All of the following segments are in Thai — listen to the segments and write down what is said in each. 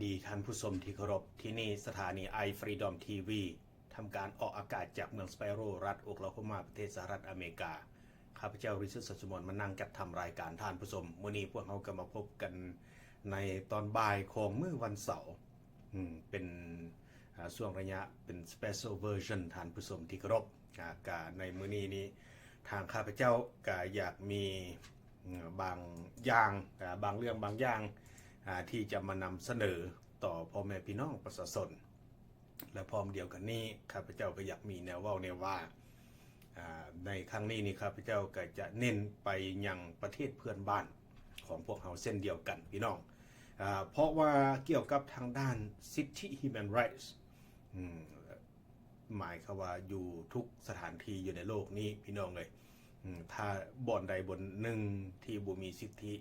ดีท่านผู้ชมที่เคารพที่นี่สถานีไอฟรีดอมทีวีทำการออกอากาศจากเมืองสไปโรรัฐโอคลาโฮมาประเทศสหรัฐอเมริกาข้าพเจ้าริชาร์ด สัจมนมานั่งจัดทำรายการท่านผู้ชมวันนี้พวกเราก็มาพบกันในตอนบ่ายของมื้อวันเสาร์เป็นช่วงระยะเป็น special version ท่านผู้ชมที่เคารพในมื้อนี้ทางข้าพเจ้าก็อยากมีบางอย่างบางเรื่องบางอย่างที่จะมานำเสนอต่อพ่อแม่พี่น้องประชาชนและพร้อมเดียวกันนี้ข้าพเจ้าก็อยากมีแนวเว้าแนวว่าในครั้งนี้นี่ข้าพเจ้าก็จะเน้นไปยังประเทศเพื่อนบ้านของพวกเราเส้นเดียวกันพี่น้องเพราะว่าเกี่ยวกับทางด้านสิทธิ human rights หมายคือว่าอยู่ทุกสถานที่อยู่ในโลกนี้พี่น้องเลยถ้าบ่อนใดบ่อนหนึ่งที่บ่มีสิทธิ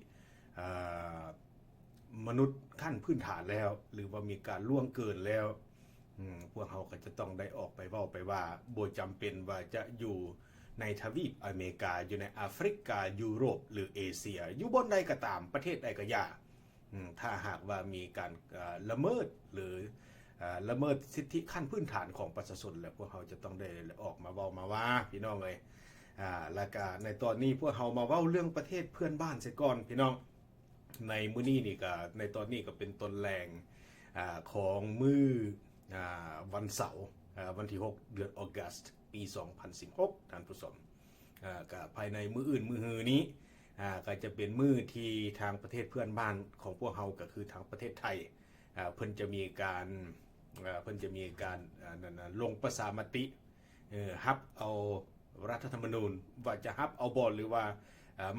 มนุษย์ขั้นพื้นฐานแล้วหรือว่ามีการล่วงเกินแล้วพวกเขาก็จะต้องได้ออกไปเว้าไปว่าบ่จำเป็นว่าจะอยู่ในทวีปอเมริกาอยู่ในแอฟริกายุโรปหรือเอเชียอยู่บนใดก็ตามประเทศใดก็อย่าถ้าหากว่ามีการละเมิดหรือละเมิดสิทธิขั้นพื้นฐานของประชาชนแล้วพวกเขาจะต้องได้ออกมาเว้ามาว่าพี่น้องเลยแล้วก็ในตอนนี้พวกเขามาเว้าเรื่องประเทศเพื่อนบ้านเสียก่อนพี่น้องในมื้อนี้นี่ก็ในตอนนี้ก็เป็นต้นแรงของมื้อวันเสาร์วันที่6เดือนออกัสต์ปี2016ท่านผู้ชมก็ภายในมื้ออื่นมื้อฮือนี้ก็จะเป็นมื้อที่ทางประเทศเพื่อนบ้านของพวกเราก็คือทางประเทศไทยเพิ่นจะมีการลงประชามติรับเอารัฐธรรมนูญว่าจะรับเอาบ่หรือว่า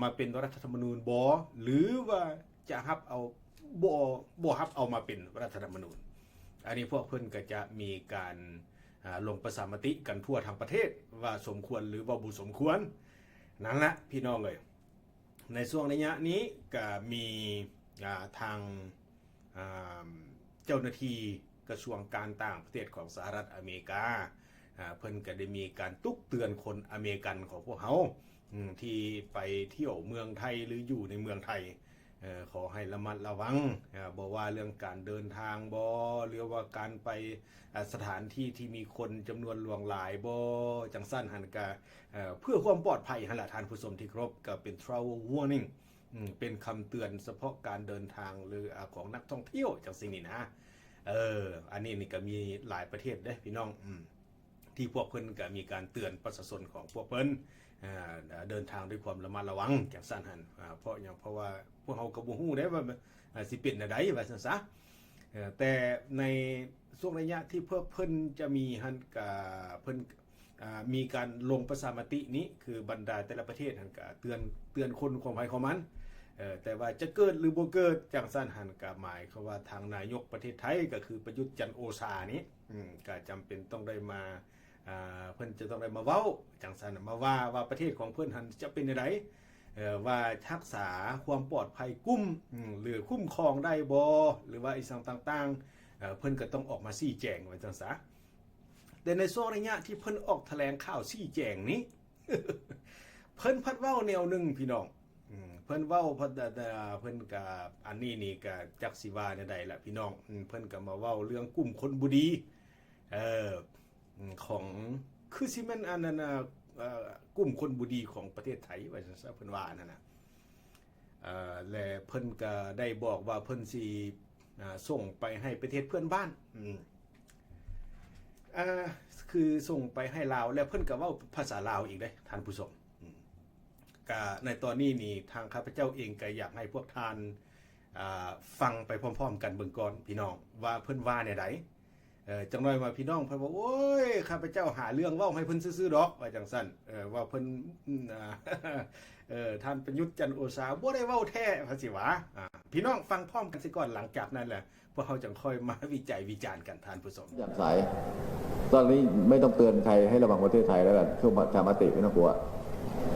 มาเป็นรัฐธรรมนูญบ่หรือว่าจะรับเอาบ่รับเอามาเป็นรัฐธรรมนูญอันนี้พวกเพิ่นก็จะมีการลงประชามติกันทั่วทั้งประเทศว่าสมควรหรือว่าบ่สมควรนั่นแหละพี่น้องเลยในช่วงระยะนี้ก็มีทางเจ้าหน้าที่กระทรวงการต่างประเทศของสหรัฐอเมริกาเพิ่นก็ได้มีการตุกเตือนคนอเมริกันของพวกเขาที่ไปเที่ยวเมืองไทยหรืออยู่ในเมืองไทยขอให้ระมัดระวังบอกว่าเรื่องการเดินทางบ่หรือว่าการไปสถานที่ที่มีคนจำนวนหลวงหลายบ่จังสั้นหันกะเพื่อความปลอดภัยหั่นล่ะท่านผู้ชมที่เคารพก็เป็น travel warning เป็นคำเตือนเฉพาะการเดินทางหรือของนักท่องเที่ยวจังซี่นี่นะอันนี้นี่ก็มีหลายประเทศเด้พี่น้องที่พวกเพิ่นก็มีการเตือนประชาชนของพวกเพิ่นเดินทางด้วยความระมัดระวังจังซั่นหั่นเพราะว่าพวกเฮาก็บ่ฮู้ได้ว่าสิเป็นจังได๋ว่าซั่นซะแต่ในช่วงระยะที่พวกเพิ่นจะมีหั่นก็เพิ่นมีการลงประชามตินี้คือบรรดาแต่ละประเทศหั่นก็เตือนคนของไผของมันแต่ว่าจะเกิดหรือบ่เกิดจังซั่นหั่นก็หมายความว่าทางนายกประเทศไทยก็คือประยุทธ์จันทร์โอชานี้ก็จำเป็นต้องได้มาเพิ่นจะต้องได้มาเว้าจังซั่นมาว่าประเทศของเพิ่นหั่นจะเป็นจังได๋ว่ารักษาความปลอดภัยกุ้มหรือคุ้มครองได้บ่หรือว่าอีสิ่งต่างๆเพิ่นก็ต้องออกมาชี้แจงว่าจังซะแต่ในช่วงระยะที่เพิ่นออกแถลงข่าวชี้แจงนี้ เพิ่นพัดเว้าแนวนึงพี่น้องเพิ่นเว้าเพิ่นก็อันนี้นี่ก็จักสิว่าแนวใดล่ะพี่น้องเพิ่นก็มาเว้าเรื่องกลุ่มคนบ่ดีของคือสิแม่นอันนั้นกลุ่มคนบ่ดีของประเทศไทยว่าซั่นเพิ่นว่านั่นน่ะและเพิ่นก็ได้บอกว่าเพิ่นสิส่งไปให้ประเทศเพื่อนบ้านคือส่งไปให้ลาวแล้วเพิ่นก็เว้าภาษาลาวอีกเด้ท่านผู้ชมก็ในตอนนี้นี่ทางข้าพเจ้าเองก็อยากให้พวกท่านฟังไปพร้อมๆกันเบิ่งก่อนพี่น้องว่าเพิ่นว่าแนวใดจังน้อยว่าพี่น้องเพิ่นว่าโอ้ยข้าพเจ้าหาเรื่องเว้าให้เพิ่นซื่อๆดอกว่าจังซั่นว่าเพิ่นท่านประยุทธ์จันทร์โอชาบ่ได้เว้าแท้ว่าสิว่าพี่น้องฟังพร้อมกันสิก่อนหลังจากนั้นแหละพวกเฮาจังค่อยมาวิจัยวิจารณ์กันท่านผู้ชมอย่างสายตอนนี้ไม่ต้องเตือนใครให้ระวังประเทศไทยแล้วกันช่วงประชามติไม่ต้องกลัว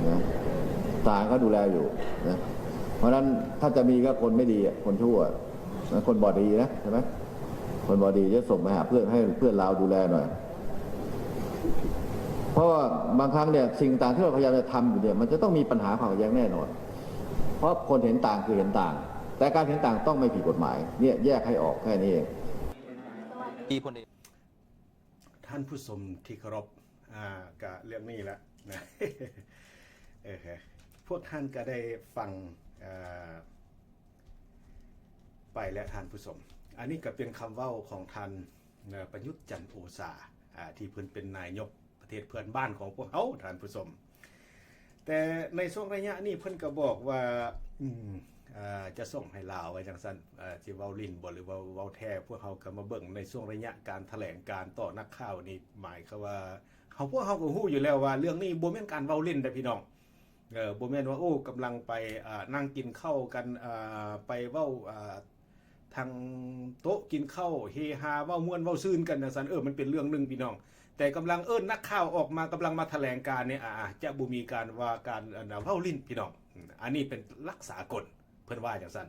นะศาลก็ดูแลอยู่นะเพราะฉะนั้นถ้าจะมีก็คนไม่ดีคนชั่วนะคนบอดีนะใช่ไหมคนบอดีจะส่งมาหาเพื่อนให้เพื่อนเราดูแลหน่อยเพราะว่าบางครั้งเนี่ยสิ่งต่างที่เราพยายามจะทำอยู่เนี่ยมันจะต้องมีปัญหาความขัดแย้งแน่นอนเพราะคนเห็นต่างคือเห็นต่าง แต่การเห็นต่างต้องไม่ผิดกฎหมายเนี่ยแยกให้ออกแค่นี้เอง ที่พลเอก ท่านผู้ชมที่เคารพก็เรื่องนี้แหละนะ พวกท่านก็ได้ฟังไปแล้วท่านผู้ชมอันนี้ก็เป็นคำเว้าของท่านประยุทธ์จันทร์โอชาที่เพิ่นเป็นนายกประเทศเพื่อนบ้านของพวกเขาท่านผู้ชมแต่ในช่วงระยะนี้เพิ่นก็บอกว่าจะส่งให้ลาวไว้จังซั่นสิเว้าลิ้นบ่หรือว่าเว้าแท้พวกเขาก็มาเบิ่งในช่วงระยะการแถลงการต่อนักข่าวนี่หมายคือว่าพวกเขาก็ฮู้อยู่แล้วว่าเรื่องนี้บ่แม่นการเว้าเล่นเด้อพี่น้องบ่แม่นว่าโอ้กำลังไปนั่งกินข้าวกันไปเว้าทางโต๊ะกินข้าวเฮฮาเว้าม่วนเว้าซื่นกันจังซั่นมันเป็นเรื่องนึงพี่น้องแต่กำลังนักข่าวออกมากำลังมาแถลงการเนี่ยจะบ่มีการว่าการเว้าลิ้นพี่น้องอันนี้เป็นลักษากลเพิ่นว่าจังซั่น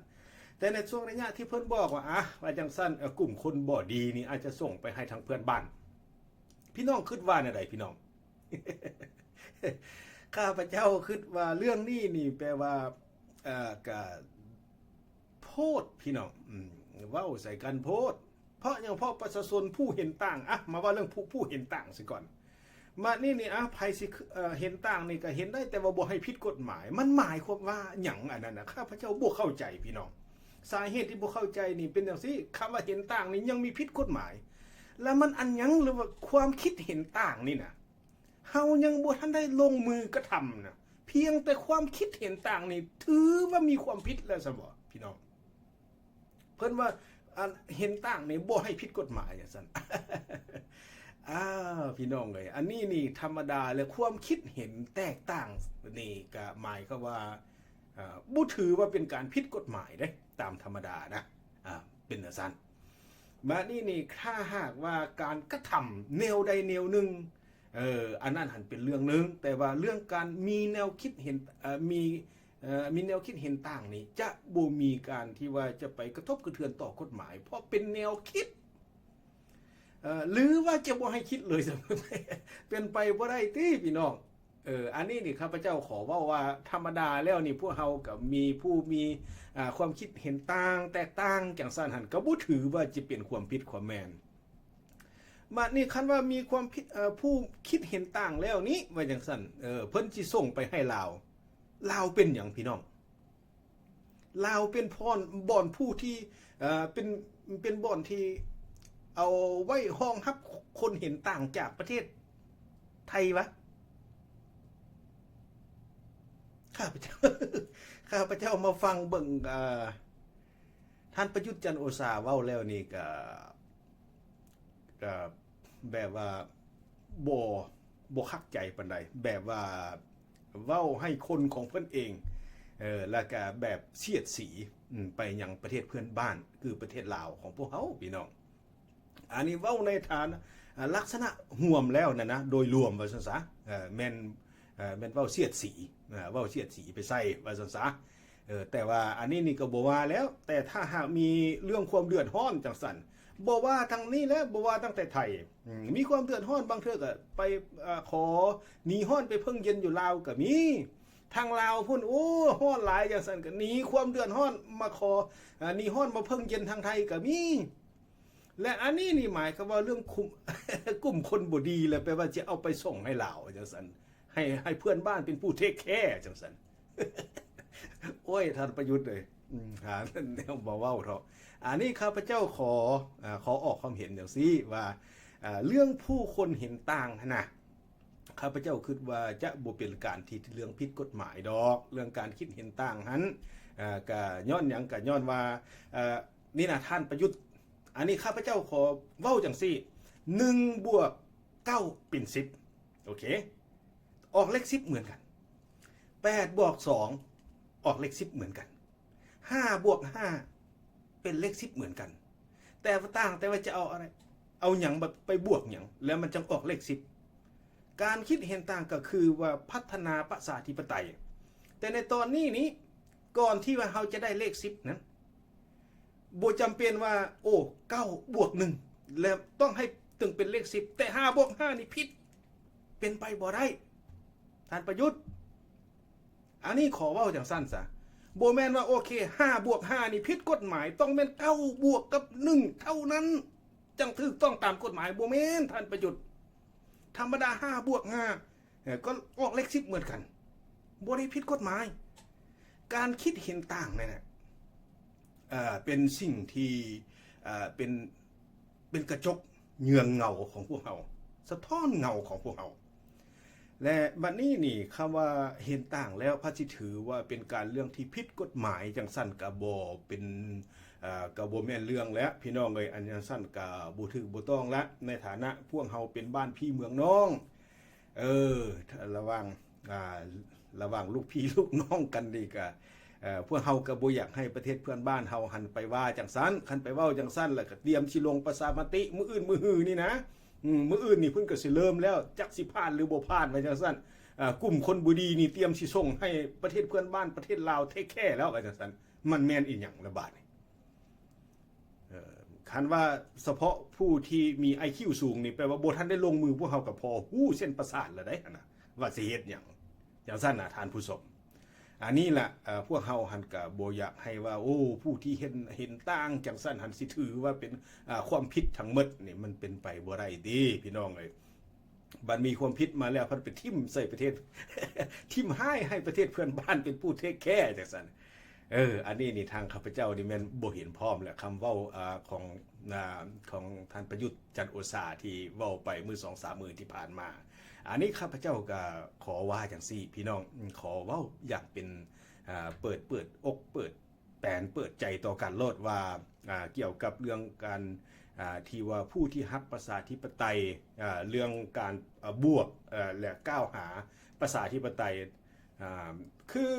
แต่ในช่วงระยะที่เพิ่นบอกว่าว่าจังซั่นกลุ่มคนบ่ดีนี่อาจจะส่งไปให้ทางเพื่อนบ้านพี่น้องคิดว่าแนวใดพี่น้อง ข้าพเจ้าคิดว่าเรื่องนี้นี่แปลว่าก็โพดพี่น้องเว้าใส่กันโพดเพราะอย่างเพราะประชาชนผู้เห็นต่างมาว่าเรื่องผู้เห็นต่างสิก่อนมานี่ไผสิเห็นต่างนี่ก็เห็นได้แต่ว่าบ่ให้ผิดกฎหมายมันหมายความว่าหยังอันนั้นน่ะข้าพเจ้าบ่เข้าใจพี่น้องสาเหตุที่บ่เข้าใจนี่เป็นจังซี่คำว่าเห็นต่างนี่ยังมีผิดกฎหมายแล้วมันอันหยังหรือว่าความคิดเห็นต่างนี่น่ะเฮายังบ่ทันได้ลงมือกระทำนะเพียงแต่ความคิดเห็นต่างนี่ถือว่ามีความผิดแล้วซะบ่พี่น้องเพิ่นว่าเห็นต่างนี่บ่ให้ผิดกฎหมายจังซั่น พี่น้องเอ้ยอันนี้นี่ธรรมดาเลยความคิดเห็นแตกต่างนี่ก็หมายก็ว่าบ่ถือว่าเป็นการผิดกฎหมายเด้ตามธรรมดานะเป็นจังซั่นมานี่ถ้าหากว่าการกระทำแนวใดแนวหนึ่งอันนั้นหันเป็นเรื่องนึงแต่ว่าเรื่องการมีแนวคิดเห็นมีแนวคิดเห็นต่างนี่จะบ่มีการที่ว่าจะไปกระทบกระเทือนต่อกฎหมายเพราะเป็นแนวคิดหรือว่าจะบ่ให้คิดเลยเป็นไปบ่ได้ติพี่น้องอันนี้นี่ข้าพเจ้าขอว่าธรรมดาแล้วนี่พวกเฮาก็มีผู้มีความคิดเห็นต่างแตกต่างจังซั่นหั่นก็บ่ถือว่าจะเป็นความผิดความแม่นมานี่คันว่ามีความผู้คิดเห็นต่างแล้วนี้ว่าจังซั่นเพิ่นสิส่งไปให้ลาวเป็นหยังพี่น้องลาวเป็นบ่อนผู้ที่เป็นบ่อนที่เอาไว้ห้องรับคนเห็นต่างจากประเทศไทยวะข้าพเจ้ามาฟังเบิ่งท่านประยุทธ์จันทร์โอชาเว้าแล้วนี่ก็แบบว่าบ่คักใจปานใดแบบว่าเว้าให้คนของเพิ่นเองแล้วก็แบบเสียดสีไปยังประเทศเพื่อนบ้านคือประเทศลาวของพวกเฮาพี่น้องอันนี้เว้าในฐานลักษณะห่วมแล้วนะโดยรวมว่าซั่นซะแม่นเว้าเสียดสีเว้าเสียดสีไปใส่ว่าซั่นซะแต่ว่าอันนี้นี่ก็บ่ว่าแล้วแต่ถ้าหากมีเรื่องความเดือดร้อนจังซั่นบ่ว่าทางนี้แล้วบ่ว่าตั้งแต่ไทยมีความเดือดร้อนบางเทื่อก็ไปขอหนีร้อนไปเพิ่งเย็นอยู่ลาวก็มีทางลาวพุ่นโอ้ร้อนหลายจังซั่นก็หนีความเดือดร้อนมาขอหนีร้อนมาเพิ่งเย็นทางไทยก็มีและอันนี้นี่หมายความว่าเรื่องกลุ่มคนบ่ดีแล้วแปลว่าจะเอาไปส่งให้ลาวจังซั่นให้เพื่อนบ้านเป็นผู้เทคแคร์จังซั่น โอ้ยท่านประยุทธ์เลยหาแนวบ่เว้าเถาะอันนี้ข้าพเจ้าขอออกความเห็นอย่างซี่ว่าเรื่องผู้คนเห็นต่างนะข้าพเจ้าคิดว่าจะบ่เป็นการที่เรื่องผิดกฎหมายดอกเรื่องการคิดเห็นต่างหันก็ย้อนหยังก็ย้อนว่านี่นะท่านประยุทธ์อันนี้ข้าพเจ้าขอเว้าจังซี่1 บวก 9 เป็น10โอเคออกเลข10เหมือนกัน8 บวก 2ออกเลข10เหมือนกัน5 บวก 5เป็นเลข10เหมือนกันแต่ว่าต่างแต่ว่าจะเอาอะไรเอาหยังไปบวกหยังแล้วมันจะออกเลข10การคิดเห็นต่างก็คือว่าพัฒนาประชาธิปไตยแต่ในตอนนี้ก่อนที่ว่าเราจะได้เลข10นั้นบ่จำเป็นว่าโอ้9 บวก 1แล้วต้องให้ถึงเป็นเลข10แต่5 บวก 5นี่ผิดเป็นไปบ่ได้ท่านประยุทธ์อันนี้ขอเว้าจังสั้นซะ โบแมนว่าโอเค5+5นี่ผิดกฎหมายต้องเป็น9+1เท่านั้นจังถูกต้องตามกฎหมายโบแมนท่านประยุทธ์ธรรมดา5+5ก็ออกเลข10เหมือนกันบ่ได้ผิดกฎหมายการคิดเห็นต่างนั่นน่ะเป็นสิ่งที่เป็นกระจกเงืองเงาของพวกเราสะท้อนเงาของพวกเราและบัดนี้นี่คำว่าเห็นต่างแล้วพระสิถือว่าเป็นการเรื่องที่ผิดกฎหมายจังสั้นกะบ่เป็นกะบ่แม่นเรื่องแล้วพี่น้องเอ้ยอันจังสั้นกะบ่ถูกบ่ต้องละในฐานะพวกเฮาเป็นบ้านพี่เมืองน้องระหว่างลูกพี่ลูกน้องกันนี่ก็พวกเฮาก็บ่อยากให้ประเทศเพื่อนบ้านเฮาหันไปว่าจังซั่นคันไปเว้าจังซั่นแล้วก็เตรียมสิลงประชามติมื้ออื่นมื้อฮื้อนี่นะมื้ออื่นนี่เพิ่นก็สิเริ่มแล้วจักสิผ่านหรือบ่ผ่านว่าจังซั่นกลุ่มคนบ่ดีนี่เตรียมสิส่งให้ประเทศเพื่อนบ้านประเทศลาวเทคแคร์แล้วว่าจังซั่นมันแม่นอีหยังระบาดนี่คันว่าเฉพาะผู้ที่มี IQ สูงนี่แปลว่าบ่ทันได้ลงมือพวกเฮาก็พอฮู้เส้นประสาทแล้วได้หั่นน่ะว่าสิเฮ็ดหยังจังซั่นน่ะท่านผู้ชมอันนี้ล่ะพวกเฮาหันก็บ่อยากให้ว่าโอ้ผู้ที่เห็นต่างจังซั่นหันสิถือว่าเป็นความผิดทั้งหมดนี่มันเป็นไปบ่ได้เด้พี่น้องเอ้ยบัดมีความผิดมาแล้วเพิ่นไปทิ่มใส่ประเทศ ทิ่มให้ประเทศเพื่อนบ้านเป็นผู้เทคแคร์จังซั่นอันนี้นี่ทางข้าพเจ้านี่แม่นบ่เห็นพร้อมแหละคำเว้าของท่านประยุทธ์จันทร์โอชาที่เว้าไปมื้อ 2-3 มื้อที่ผ่านมาอันนี้ข้าพเจ้าก็ขอว่าจังซี่พี่น้องขอเว้าอย่างเป็นเปิดอกเปิดแปลนเปิดใจต่อการโลดว่าเกี่ยวกับเรื่องการที่ว่าผู้ที่ฮักประชาธิปไตยเรื่องการบวกและก้าวหาประชาธิปไตยคือ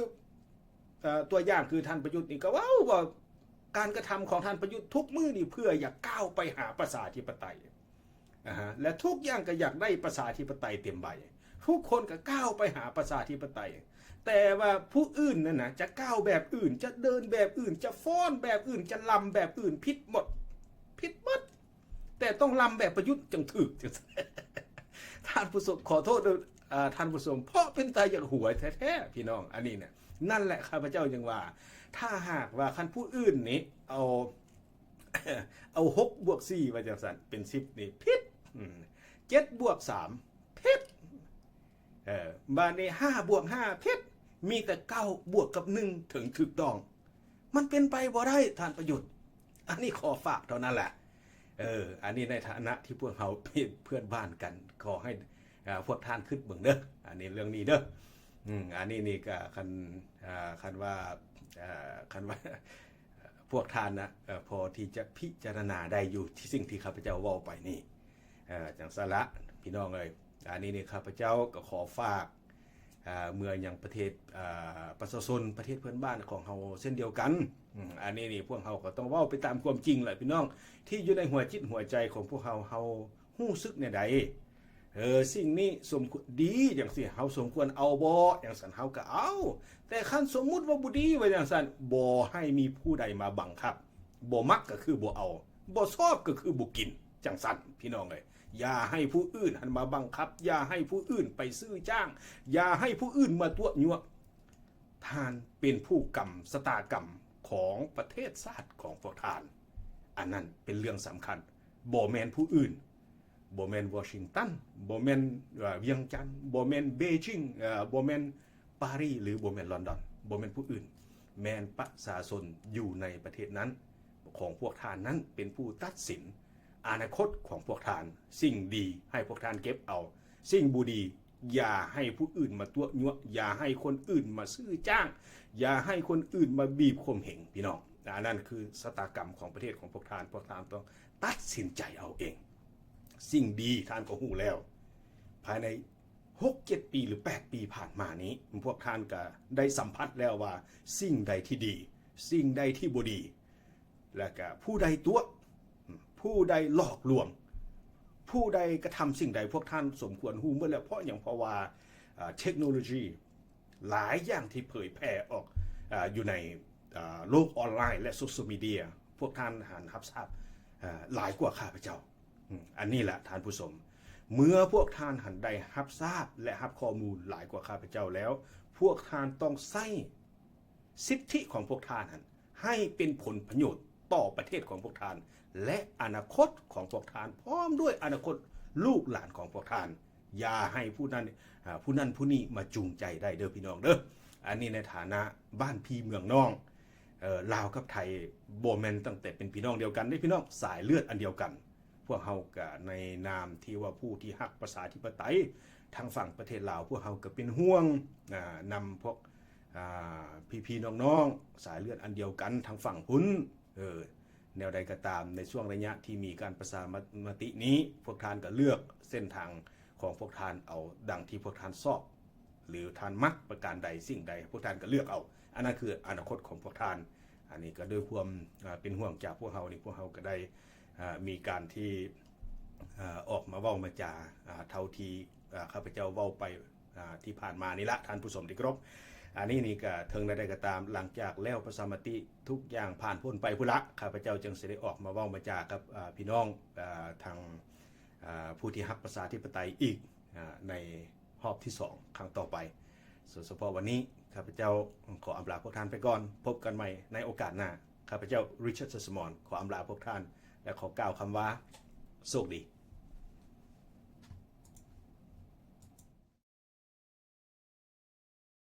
ตัวอย่างคือท่านประยุทธ์นี่ก็ว่าการกระทำของท่านประยุทธ์ทุกมื้อนี่เพื่ออยากก้าวไปหาประชาธิปไตยและทุกอย่างก็อยากได้ประชาธิปไตยเต็มใบทุกคนก็ก้าวไปหาประชาธิปไตยแต่ว่าผู้อื่นนั่นนะจะก้าวแบบอื่นจะเดินแบบอื่นจะฟ้อนแบบอื่นจะลำแบบอื่นผิดหมดแต่ต้องลำแบบประยุทธ์จังถึกท่านผู้ชมขอโทษท่านผู้ชมเพราะเป็นตาอย่างหัวแท้ๆพี่น้องอันนี้เนี่ยนั่นแหละข้าพเจ้ายังว่าถ้าหากว่าคันผู้อื่นนี้เอา6+4ว่าจังซั่นเป็น10นี่ผิด7+3ผิดบ้านนี้5+5ผิดมีแต่9+1ถึงถูกต้องมันเป็นไปบ่ได้ท่านประยุทธ์อันนี้ขอฝากเท่านั้นแหละอันนี้ในฐานะที่พวกเราเป็นเพื่อนบ้านกันขอให้พวกท่านขึ้นเบิ่งเด้ออันนี้เรื่องนี้เด้ออันนี้นี่ก็คันว่าพวกท่านนะพอที่จะพิจารณาได้อยู่ที่สิ่งที่ข้าพเจ้าเว้าไปนี่จังสละพี่น้องเอ้ยอันนี้นี่ข้าพเจ้าก็ขอฝากเมื่ออย่างประเทศประชาชนประเทศเพื่อนบ้านของเฮาเช่นเดียวกันอันนี้นี่พวกเฮาก็ต้องเว้าไปตามความจริงแหละพี่น้องที่อยู่ในหัวจิตหัวใจของพวกเฮาฮู้สึกแนวใดสิ่งนี้สมควรดีอย่างสิเฮาสมควรเอาบ่อย่างสันเฮาก็เอาแต่คันสมมุติว่าบ่ดีว่าอย่างสันบ่ให้มีผู้ใดมาบังคับบ่มักก็คือบ่เอาบ่ชอบก็คือบ่กินจังสันพี่น้องเอ้ยอย่าให้ผู้อื่นหันมาบังคับอย่าให้ผู้อื่นไปซื้อจ้างอย่าให้ผู้อื่นมาตัวยั่วท่านเป็นผู้กรรมชะตากรรมของประเทศชาติของพวกท่านอันนั้นเป็นเรื่องสำคัญบ่แม่นผู้อื่นบ่แม่นวอชิงตันบ่แม่นเวียงจันทน์บ่แม่นเบจิงบ่แม่นปารีสหรือบ่แม่นลอนดอนบ่แม่นผู้อื่นแม่นประชาชนอยู่ในประเทศนั้นของพวกท่านนั้นเป็นผู้ตัดสินอนาคตของพวกท่านสิ่งดีให้พวกท่านเก็บเอาสิ่งบ่ดีอย่าให้ผู้อื่นมาตัวยั่วอย่าให้คนอื่นมาซื้อจ้างอย่าให้คนอื่นมาบีบข่มเหงพี่น้องนั่นคือชะตากรรมของประเทศของพวกท่านต้องตัดสินใจเอาเองสิ่งดีท่านก็หู้แล้วภายใน 6-7 ปีหรือ8 ปีผ่านมานี้พวกท่านก็ได้สัมผัสแล้วว่าสิ่งใดที่ดีสิ่งใดที่บ่ดีและก็ผู้ใดตัวผู้ใดหลอกลวงผู้ใดกระทำสิ่งใดพวกท่านสมควรหู้เมื่อแล้วเพราะอย่างเพราะว่าเทคโนโลยีหลายอย่างที่เผยแพร่ออกอยู่ในโลกออนไลน์และโซเชียลมีเดียพวกท่านหันรับทราบหลายกว่าข้าพเจ้าอันนี้แหละท่านผู้ชมเมื่อพวกท่านหันได้รับทราบและรับข้อมูลหลายกว่าข้าพเจ้าแล้วพวกท่านต้องใส่ สิทธิของพวกท่านนั้นให้เป็นผลประโยชน์ต่อประเทศของพวกท่านและอนาคตของพวกท่านพร้อมด้วยอนาคตลูกหลานของพวกท่านอย่าให้ผู้นั้นผู้นี้มาจูงใจได้เด้อพี่น้องเด้ออันนี้ในฐานะบ้านพี่เมืองน้องลาวกับไทยโบแมนตั้งแต่เป็นพี่น้องเดียวกันได้พี่น้องสายเลือดอันเดียวกันพวกเฮาก็ในนามที่ว่าผู้ที่ฮักประชาธิปไตยทางฝั่งประเทศลาวพวกเฮาก็เป็นห่วงนำพวกพี่ๆน้องๆสายเลือดอันเดียวกันทางฝั่งพุ้นแนวใดก็ตามในช่วงระยะที่มีการประชามตินี้พวกท่านก็เลือกเส้นทางของพวกท่านเอาดังที่พวกท่านชอบหรือท่านมักประการใดสิ่งใดพวกท่านก็เลือกเอาอันนั้นคืออนาคตของพวกท่านอันนี้ก็ด้วยความเป็นห่วงจากพวกเฮานี่พวกเฮาก็ได้มีการที่ออกมาเว้ามาจาเท่าที่ข้าพเจ้าเว้าไปที่ผ่านมานี่ละท่านผู้ชมที่เคารพอันนี้นี่ก็เทิงใดๆก็ตามหลังจากแล้วประชามติทุกอย่างผ่านพ้นไปพุละข้าพเจ้าจึงสิได้ออกมาเว้ามาจากับพี่น้องทางผู้ที่ฮักประชาธิปไตยอีกในรอบที่2ครั้งต่อไปส่วนเฉพาะวันนี้ข้าพเจ้าขออำลาพวกท่านไปก่อนพบกันใหม่ในโอกาสหน้าข้าพเจ้าริชาร์ด สมอนขออำลาพวกท่านและขอกล่าวคำว่าโชคดี